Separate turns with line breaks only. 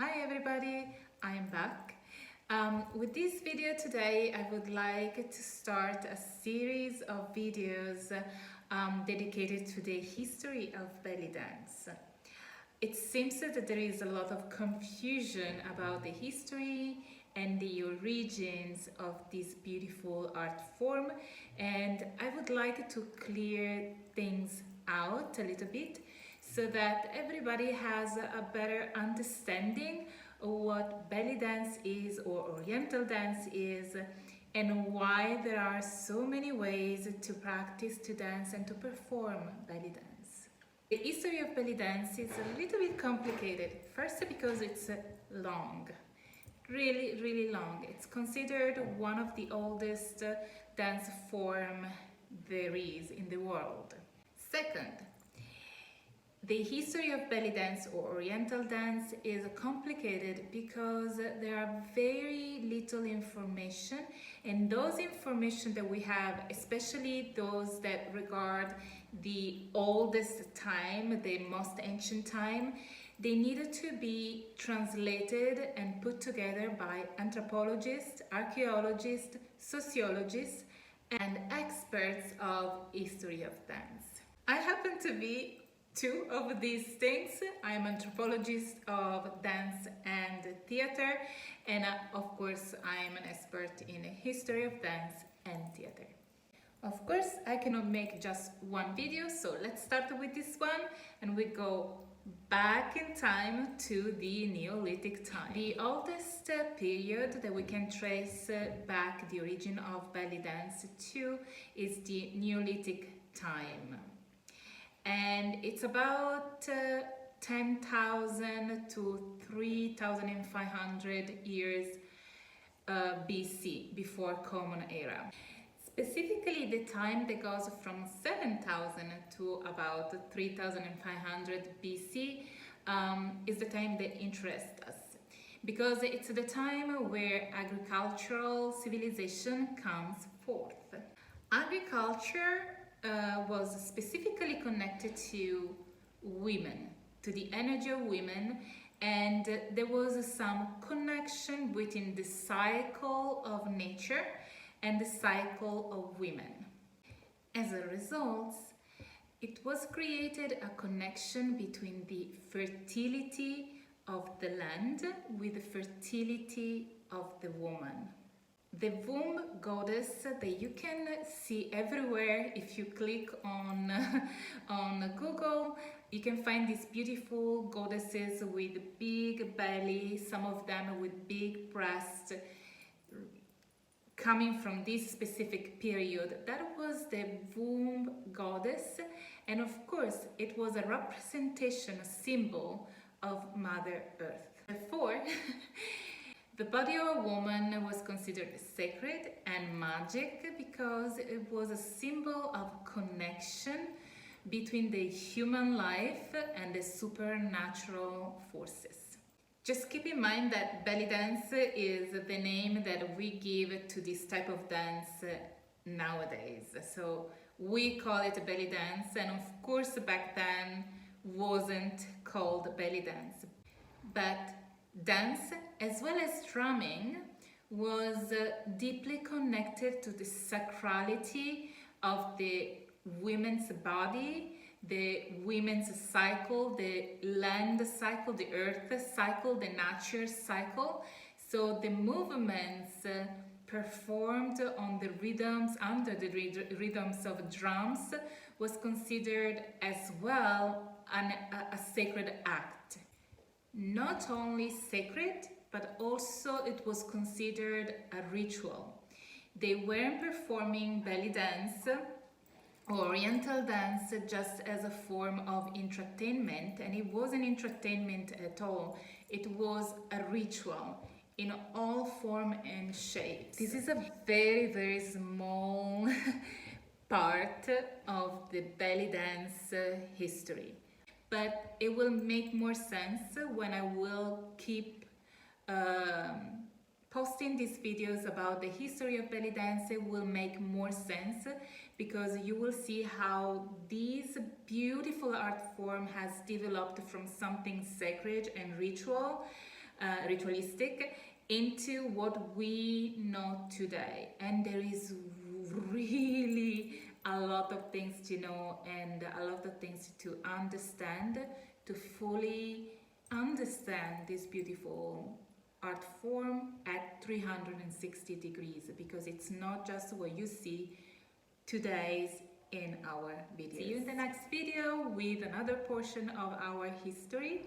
Hi everybody, I'm back. With this video today, I would like to start a series of videos dedicated to the history of belly dance. It seems that there is a lot of confusion about the history and the origins of this beautiful art form, and I would like to clear things out a little bit so that everybody has a better understanding of what belly dance is or oriental dance is, and why there are so many ways to practice, to dance and to perform belly dance. The history of belly dance is a little bit complicated. First, because it's long, really long. It's considered one of the oldest dance form there is in the world. Second, the history of belly dance or oriental dance is complicated because there are very little information, and those information that we have, especially those that regard the oldest time, the most ancient time, they needed to be translated and put together by anthropologists, archaeologists, sociologists, and experts of history of dance. I happen to be two of these things. I'm an anthropologist of dance and theater, and of course I'm an expert in history of dance and theater. Of course, I cannot make just one video, so let's start with this one and we go back in time to the Neolithic time. The oldest period that we can trace back the origin of belly dance to is the Neolithic time. And it's about 10,000 to 3,500 years BC, before Common Era. Specifically, the time that goes from 7,000 to about 3,500 BC is the time that interests us, because it's the time where agricultural civilization comes forth. Agriculture was specifically connected to women, to the energy of women, and there was some connection between the cycle of nature and the cycle of women. As a result, it was created a connection between the fertility of the land with the fertility of the woman. The womb goddess that you can see everywhere. If you click on Google, you can find these beautiful goddesses with big belly, some of them with big breasts, coming from this specific period. That was the womb goddess, and of course it was a representation, a symbol of Mother Earth. Therefore, the body of a woman was considered sacred and magic because it was a symbol of connection between the human life and the supernatural forces. Just keep in mind that belly dance is the name that we give to this type of dance nowadays. So we call it belly dance, and of course back then wasn't called belly dance. But dance, as well as drumming, was deeply connected to the sacrality of the women's body, the women's cycle, the land cycle, the earth cycle, the nature cycle. So the movements performed on the rhythms, under the rhythms of drums, was considered as well a sacred act. Not only sacred, but also it was considered a ritual. They weren't performing belly dance or oriental dance just as a form of entertainment, and it wasn't entertainment at all. It was a ritual in all form and shapes. This is a very small part of the belly dance history. But it will make more sense when I will keep posting these videos about the history of belly dance. It will make more sense because you will see how this beautiful art form has developed from something sacred and ritual ritualistic, into what we know today. And there is really a lot of things to know and a lot of things to understand to fully understand this beautiful art form at 360 degrees, because it's not just what you see today's in our videos. See you in the next video with another portion of our history.